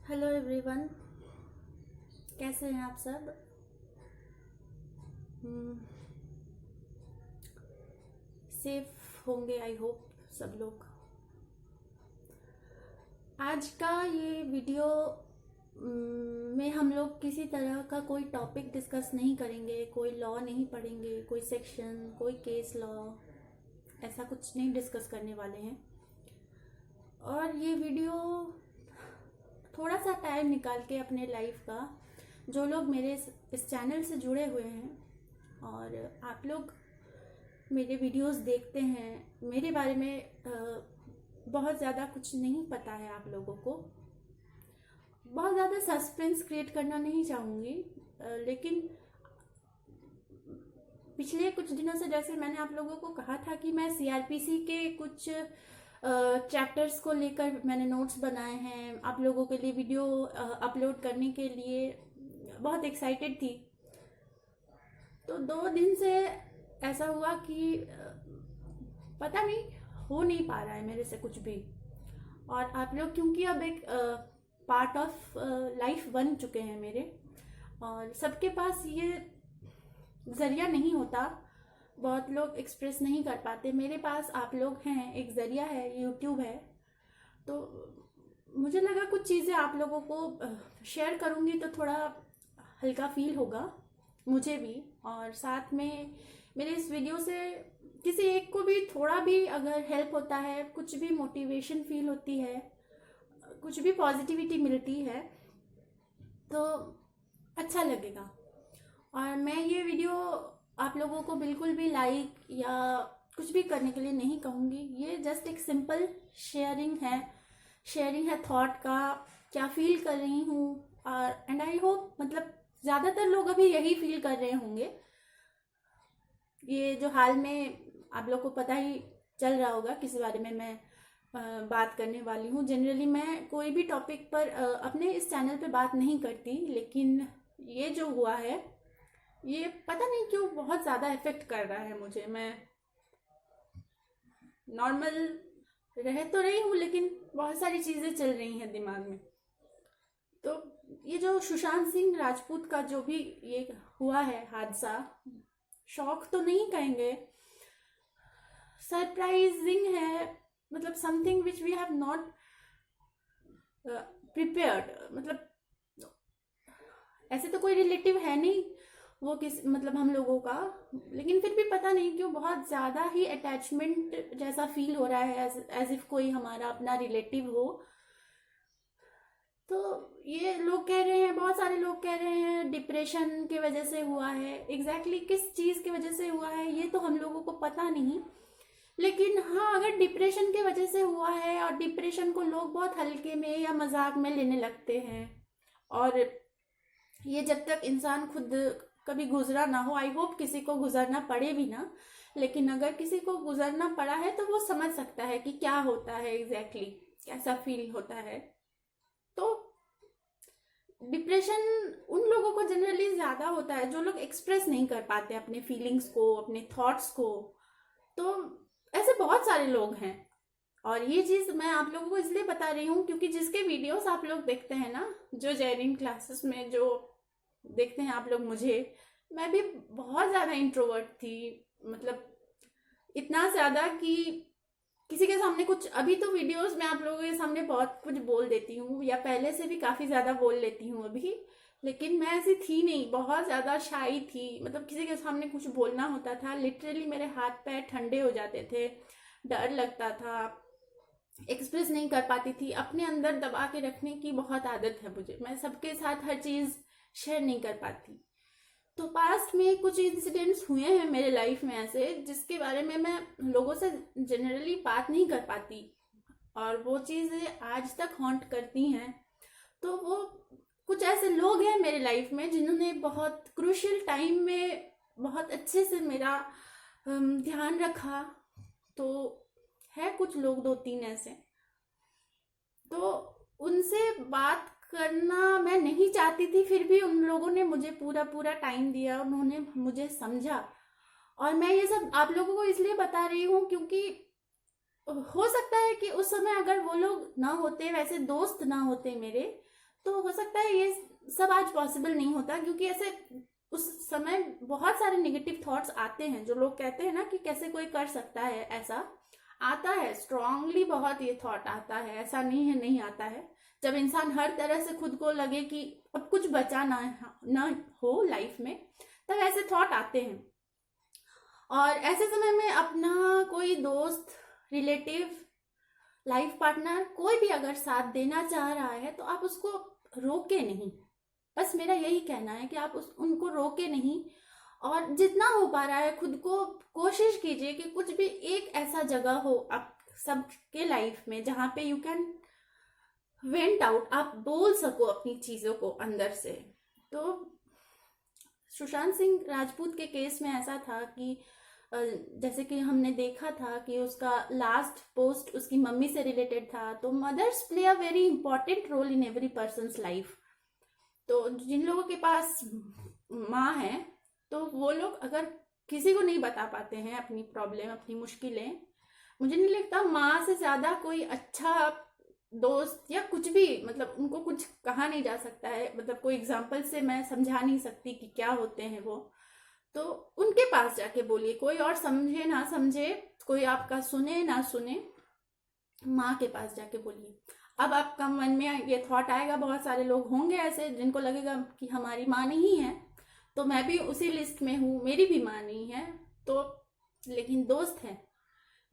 Hello everyone, कैसे हैं आप सब। सेफ होंगे आई होप सब लोग। आज का ये वीडियो में हम लोग किसी तरह का कोई टॉपिक डिस्कस नहीं करेंगे, कोई लॉ नहीं पढ़ेंगे, कोई सेक्शन, कोई केस लॉ, ऐसा कुछ नहीं डिस्कस करने वाले हैं। और ये वीडियो थोड़ा सा टाइम निकाल के अपने लाइफ का, जो लोग मेरे इस चैनल से जुड़े हुए हैं और आप लोग मेरे वीडियोस देखते हैं, मेरे बारे में बहुत ज़्यादा कुछ नहीं पता है आप लोगों को। बहुत ज़्यादा सस्पेंस क्रिएट करना नहीं चाहूँगी, लेकिन पिछले कुछ दिनों से जैसे मैंने आप लोगों को कहा था कि मैं सीआरपीसी के कुछ चैप्टर्स को लेकर मैंने नोट्स बनाए हैं, आप लोगों के लिए वीडियो अपलोड करने के लिए बहुत एक्साइटेड थी। तो 2 दिन से ऐसा हुआ कि पता नहीं हो नहीं पा रहा है मेरे से कुछ भी। और आप लोग क्योंकि अब एक पार्ट ऑफ लाइफ बन चुके हैं मेरे, और सबके पास ये ज़रिया नहीं होता, बहुत लोग एक्सप्रेस नहीं कर पाते। मेरे पास आप लोग हैं, एक ज़रिया है, यूट्यूब है। तो मुझे लगा कुछ चीज़ें आप लोगों को शेयर करूँगी तो थोड़ा हल्का फील होगा मुझे भी, और साथ में मेरे इस वीडियो से किसी एक को भी थोड़ा भी अगर हेल्प होता है, कुछ भी मोटिवेशन फील होती है, कुछ भी पॉजिटिविटी मिलती है तो अच्छा लगेगा। और मैं ये वीडियो आप लोगों को बिल्कुल भी लाइक या कुछ भी करने के लिए नहीं कहूँगी, ये जस्ट एक सिंपल शेयरिंग है थॉट का, क्या फील कर रही हूँ। और एंड आई होप मतलब ज़्यादातर लोग अभी यही फील कर रहे होंगे। ये जो हाल में आप लोग को पता ही चल रहा होगा किस बारे में मैं बात करने वाली हूँ। जनरली मैं कोई भी टॉपिक पर अपने इस चैनल पे बात नहीं करती, लेकिन ये जो हुआ है ये पता नहीं क्यों बहुत ज़्यादा इफेक्ट कर रहा है मुझे। मैं नॉर्मल रह तो रही हूँ लेकिन बहुत सारी चीज़ें चल रही हैं दिमाग में। तो ये जो सुशांत सिंह राजपूत का जो भी ये हुआ है हादसा, शॉक तो नहीं कहेंगे, सरप्राइजिंग है, मतलब something which we have not prepared. मतलब ऐसे तो कोई रिलेटिव है नहीं वो किस मतलब हम लोगों का, लेकिन फिर भी पता नहीं क्यों बहुत ज़्यादा ही अटैचमेंट जैसा फील हो रहा है, एज इफ कोई हमारा अपना रिलेटिव हो। तो ये लोग कह रहे हैं, बहुत सारे लोग कह रहे हैं डिप्रेशन की वजह से हुआ है। एग्जैक्टली किस चीज़ की वजह से हुआ है ये तो हम लोगों को पता नहीं, लेकिन हाँ अगर डिप्रेशन की वजह से हुआ है, और डिप्रेशन को लोग बहुत हल्के में या मजाक में लेने लगते हैं, और ये जब तक इंसान खुद कभी गुजरा ना हो, आई होप किसी को गुजरना पड़े भी ना, लेकिन अगर किसी को गुजरना पड़ा है तो वो समझ सकता है कि क्या होता है एग्जैक्टली, कैसा फील होता है। तो डिप्रेशन उन लोगों को जनरली ज़्यादा होता है जो लोग एक्सप्रेस नहीं कर पाते अपने फीलिंग्स को, अपने थॉट्स को। तो ऐसे बहुत सारे लोग हैं, और ये चीज़ मैं आप लोगों को इसलिए बता रही हूँ क्योंकि जिसके वीडियोस आप लोग देखते हैं ना, जो जैरिन क्लासेस में जो देखते हैं आप लोग मुझे, मैं भी बहुत ज़्यादा इंट्रोवर्ट थी। मतलब इतना ज़्यादा कि किसी के सामने कुछ, अभी तो वीडियोस में आप लोगों के सामने बहुत कुछ बोल देती हूँ, या पहले से भी काफ़ी ज़्यादा बोल लेती हूँ अभी, लेकिन मैं ऐसी थी नहीं, बहुत ज़्यादा शाई थी। मतलब किसी के सामने कुछ बोलना होता था, लिटरली मेरे हाथ पैर ठंडे हो जाते थे, डर लगता था, एक्सप्रेस नहीं कर पाती थी, अपने अंदर दबा के रखने की बहुत आदत है मुझे, मैं सबके साथ हर चीज़ शेयर नहीं कर पाती। तो पास्ट में कुछ इंसिडेंट्स हुए हैं मेरे लाइफ में ऐसे, जिसके बारे में मैं लोगों से जनरली बात नहीं कर पाती, और वो चीज़ें आज तक हॉन्ट करती हैं। तो वो कुछ ऐसे लोग हैं मेरे लाइफ में जिन्होंने बहुत क्रूशियल टाइम में बहुत अच्छे से मेरा ध्यान रखा। तो है कुछ लोग, 2-3 ऐसे, तो उनसे बात करना मैं नहीं चाहती थी, फिर भी उन लोगों ने मुझे पूरा पूरा टाइम दिया, उन्होंने मुझे समझा। और मैं ये सब आप लोगों को इसलिए बता रही हूँ क्योंकि हो सकता है कि उस समय अगर वो लोग ना होते, वैसे दोस्त ना होते मेरे, तो हो सकता है ये सब आज पॉसिबल नहीं होता, क्योंकि ऐसे उस समय बहुत सारे नेगेटिव थॉट्स आते हैं। जो लोग कहते हैं ना कि कैसे कोई कर सकता है, ऐसा आता है स्ट्रांगली, बहुत ये थॉट आता है, ऐसा नहीं है नहीं आता है। जब इंसान हर तरह से खुद को लगे कि अब कुछ बचा ना हो लाइफ में, तब ऐसे थॉट आते हैं। और ऐसे समय में अपना कोई दोस्त, रिलेटिव, लाइफ पार्टनर, कोई भी अगर साथ देना चाह रहा है तो आप उसको रोके नहीं। बस मेरा यही कहना है कि आप उनको रोके नहीं, और जितना हो पा रहा है खुद को कोशिश कीजिए कि कुछ भी एक ऐसा जगह हो आप सबके लाइफ में जहाँ पे यू कैन वेंट आउट, आप बोल सको अपनी चीज़ों को अंदर से। तो सुशांत सिंह राजपूत के केस में ऐसा था कि जैसे कि हमने देखा था कि उसका लास्ट पोस्ट उसकी मम्मी से रिलेटेड था। तो mothers play a very important role in every person's life. तो जिन लोगों के पास माँ है, तो वो लोग अगर किसी को नहीं बता पाते हैं अपनी प्रॉब्लम, अपनी मुश्किलें, मुझे नहीं लगता माँ से ज़्यादा कोई अच्छा दोस्त या कुछ भी, मतलब उनको कुछ कहा नहीं जा सकता है। मतलब कोई एग्जाम्पल से मैं समझा नहीं सकती कि क्या होते हैं वो। तो उनके पास जाके बोलिए, कोई और समझे ना समझे, कोई आपका सुने ना सुने, माँ के पास जाके बोलिए। अब आपका मन में ये थॉट आएगा, बहुत सारे लोग होंगे ऐसे जिनको लगेगा कि हमारी माँ नहीं है, तो मैं भी उसी लिस्ट में हूँ, मेरी भी माँ नहीं है, तो लेकिन दोस्त है,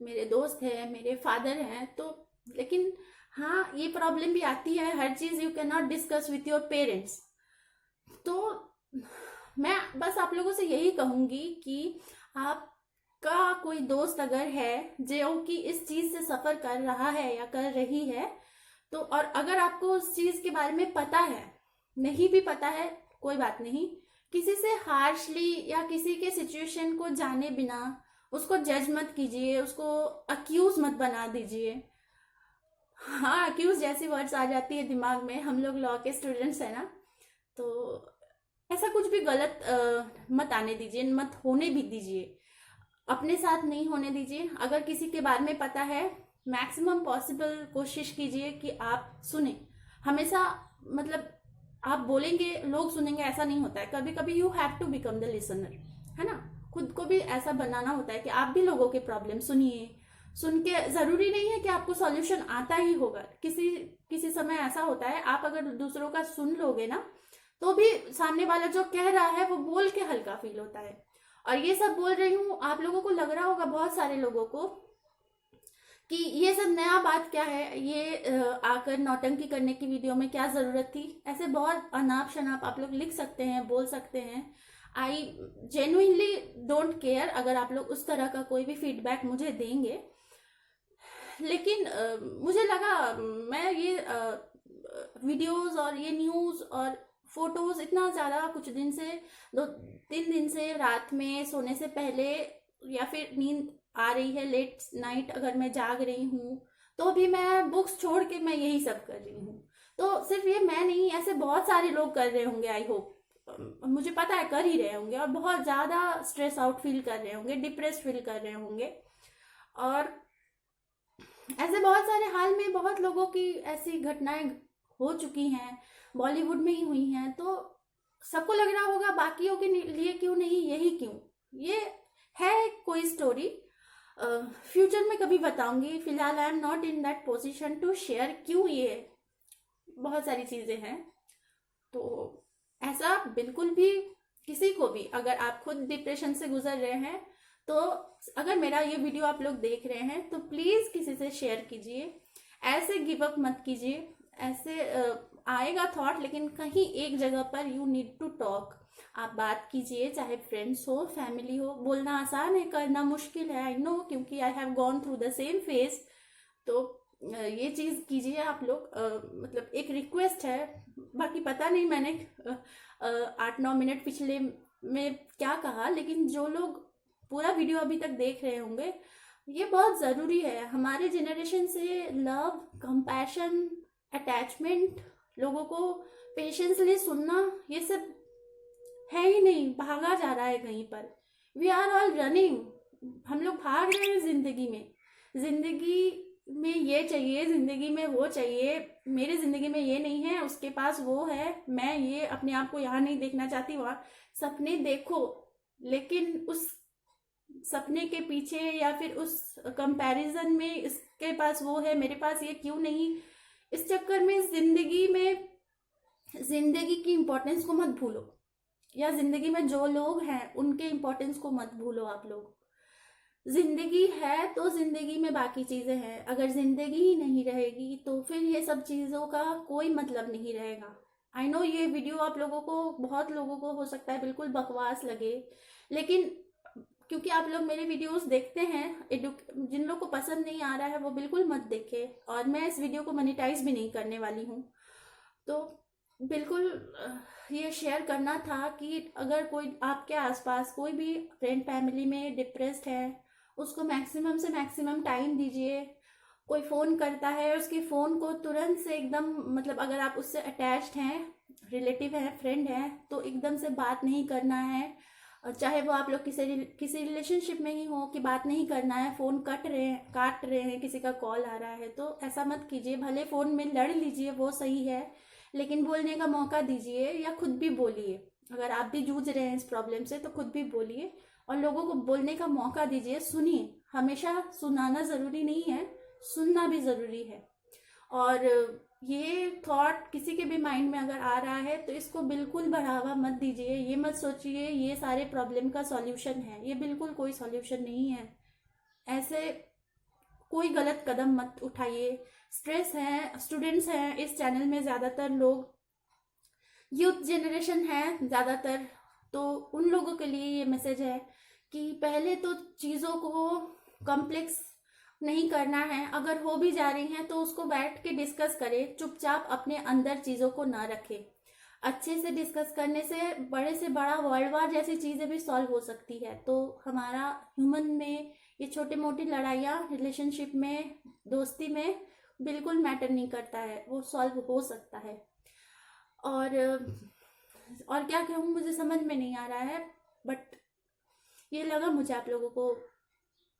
मेरे दोस्त है, मेरे फादर हैं। तो लेकिन हाँ, ये प्रॉब्लम भी आती है, हर चीज़ you can not discuss with your parents. तो मैं बस आप लोगों से यही कहूँगी कि आपका कोई दोस्त अगर है जो कि इस चीज़ से सफ़र कर रहा है या कर रही है, तो और अगर आपको उस चीज़ के बारे में पता है, नहीं भी पता है कोई बात नहीं, किसी से हार्शली या किसी के सिचुएशन को जाने बिना उसको जज मत कीजिए, उसको अक्यूज मत बना दीजिए। हाँ, अक्यूज जैसी वर्ड्स आ जाती है दिमाग में, हम लोग लॉ के स्टूडेंट्स हैं ना, तो ऐसा कुछ भी गलत मत आने दीजिए, मत होने भी दीजिए, अपने साथ नहीं होने दीजिए। अगर किसी के बारे में पता है, मैक्सिमम पॉसिबल कोशिश कीजिए कि आप सुने हमेशा। मतलब आप बोलेंगे लोग सुनेंगे, ऐसा नहीं होता है। कभी कभी you have to become the listener, है ना। खुद को भी ऐसा बनाना होता है कि आप भी लोगों के प्रॉब्लम सुनिए। सुन के जरूरी नहीं है कि आपको सॉल्यूशन आता ही होगा। किसी किसी समय ऐसा होता है, आप अगर दूसरों का सुन लोगे ना, तो भी सामने वाला जो कह रहा है वो बोल के हल्का फील होता है। और ये सब बोल रही हूँ, आप लोगों को लग रहा होगा, बहुत सारे लोगों को, कि ये सब नया बात क्या है, ये आकर नौटंकी करने की वीडियो में क्या ज़रूरत थी। ऐसे बहुत अनाप शनाप आप लोग लिख सकते हैं, बोल सकते हैं। आई जेन्युइनली डोंट केयर अगर आप लोग उस तरह का कोई भी फीडबैक मुझे देंगे। लेकिन मुझे लगा मैं ये वीडियोस और ये न्यूज़ और फोटोज इतना ज़्यादा कुछ दिन से, 2-3 दिन से, रात में सोने से पहले या फिर नींद आ रही है लेट नाइट, अगर मैं जाग रही हूँ तो भी मैं बुक्स छोड़ के मैं यही सब कर रही हूँ। तो सिर्फ ये मैं नहीं, ऐसे बहुत सारे लोग कर रहे होंगे, आई होप, मुझे पता है कर ही रहे होंगे, और बहुत ज़्यादा स्ट्रेस आउट फील कर रहे होंगे, डिप्रेस फील कर रहे होंगे। और ऐसे बहुत सारे हाल में बहुत लोगों की ऐसी घटनाएं हो चुकी हैं, बॉलीवुड में ही हुई हैं। तो सबको लग रहा होगा बाकियों के लिए क्यों नहीं, यही क्यों। ये है कोई स्टोरी, फ्यूचर में कभी बताऊंगी। फिलहाल I am not in that position to share क्यों ये बहुत सारी चीज़ें हैं। तो ऐसा बिल्कुल भी किसी को भी, अगर आप खुद डिप्रेशन से गुजर रहे हैं, तो अगर मेरा ये वीडियो आप लोग देख रहे हैं तो प्लीज़ किसी से शेयर कीजिए। ऐसे गिव अप मत कीजिए। ऐसे आएगा थॉट, लेकिन कहीं एक जगह पर यू नीड टू टॉक, आप बात कीजिए, चाहे फ्रेंड्स हो, फैमिली हो। बोलना आसान है, करना मुश्किल है, आई नो, क्योंकि I have gone through the same phase. तो ये चीज़ कीजिए आप लोग, मतलब एक रिक्वेस्ट है। बाकी पता नहीं मैंने 8-9 मिनट पिछले में क्या कहा, लेकिन जो लोग पूरा वीडियो अभी तक देख रहे होंगे, ये बहुत ज़रूरी है। हमारे जनरेशन से लव, कंपैशन, अटैचमेंट, लोगों को पेशेंसली सुनना, ये सब है ही नहीं, भागा जा रहा है कहीं पर। वी आर ऑल रनिंग, हम लोग भाग रहे हैं जिंदगी में। जिंदगी में ये चाहिए, जिंदगी में वो चाहिए, मेरी जिंदगी में ये नहीं है, उसके पास वो है, मैं ये अपने आप को यहाँ नहीं देखना चाहती, वहाँ। सपने देखो, लेकिन उस सपने के पीछे या फिर उस कंपैरिजन में इसके पास वो है, मेरे पास ये क्यों नहीं, इस चक्कर में जिंदगी की इम्पोर्टेंस को मत भूलो, या जिंदगी में जो लोग हैं उनके इम्पोर्टेंस को मत भूलो। आप लोग, जिंदगी है तो जिंदगी में बाकी चीजें हैं, अगर जिंदगी ही नहीं रहेगी तो फिर ये सब चीजों का कोई मतलब नहीं रहेगा। आई नो ये वीडियो आप लोगों को, बहुत लोगों को हो सकता है बिल्कुल बकवास लगे, लेकिन क्योंकि आप लोग मेरे वीडियोस देखते हैं, जिन लोग को पसंद नहीं आ रहा है वो बिल्कुल मत देखे, और मैं इस वीडियो को मोनेटाइज भी नहीं करने वाली हूँ। तो बिल्कुल ये शेयर करना था कि अगर कोई आपके आसपास कोई भी फ्रेंड फैमिली में डिप्रेस्ड है, उसको मैक्सिमम से मैक्सिमम टाइम दीजिए। कोई फ़ोन करता है, उसके फ़ोन को तुरंत से एकदम, मतलब अगर आप उससे अटैच्ड हैं, रिलेटिव हैं, फ्रेंड हैं, तो एकदम से बात नहीं करना है। चाहे वो आप लोग किसी रिलेशनशिप में ही हो, कि बात नहीं करना है, फ़ोन काट रहे हैं, किसी का कॉल आ रहा है तो ऐसा मत कीजिए। भले फ़ोन में लड़ लीजिए, वो सही है, लेकिन बोलने का मौका दीजिए, या खुद भी बोलिए। अगर आप भी जूझ रहे हैं इस प्रॉब्लम से तो खुद भी बोलिए और लोगों को बोलने का मौका दीजिए। सुनिए, हमेशा सुनाना ज़रूरी नहीं है, सुनना भी ज़रूरी है। और ये थॉट किसी के भी माइंड में अगर आ रहा है तो इसको बिल्कुल बढ़ावा मत दीजिए। ये मत सोचिए ये सारे प्रॉब्लम का सॉल्यूशन है, ये बिल्कुल कोई सॉल्यूशन नहीं है। ऐसे कोई गलत कदम मत उठाइए। स्ट्रेस है, स्टूडेंट्स हैं इस चैनल में, ज़्यादातर लोग यूथ जनरेशन है ज़्यादातर, तो उन लोगों के लिए ये मैसेज है कि पहले तो चीज़ों को कॉम्प्लेक्स नहीं करना है। अगर हो भी जा रही हैं तो उसको बैठ के डिस्कस करें, चुपचाप अपने अंदर चीज़ों को ना रखें। अच्छे से डिस्कस करने से बड़ा वर्ल्ड वार जैसी चीज़ें भी सॉल्व हो सकती है। तो हमारा ह्यूमन में ये छोटी मोटी लड़ाइयाँ रिलेशनशिप में, दोस्ती में बिल्कुल मैटर नहीं करता है, वो सॉल्व हो सकता है। और क्या कहूँ मुझे समझ में नहीं आ रहा है, बट ये लगा मुझे आप लोगों को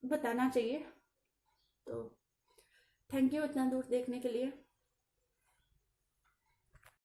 बताना चाहिए। तो थैंक यू इतना दूर देखने के लिए।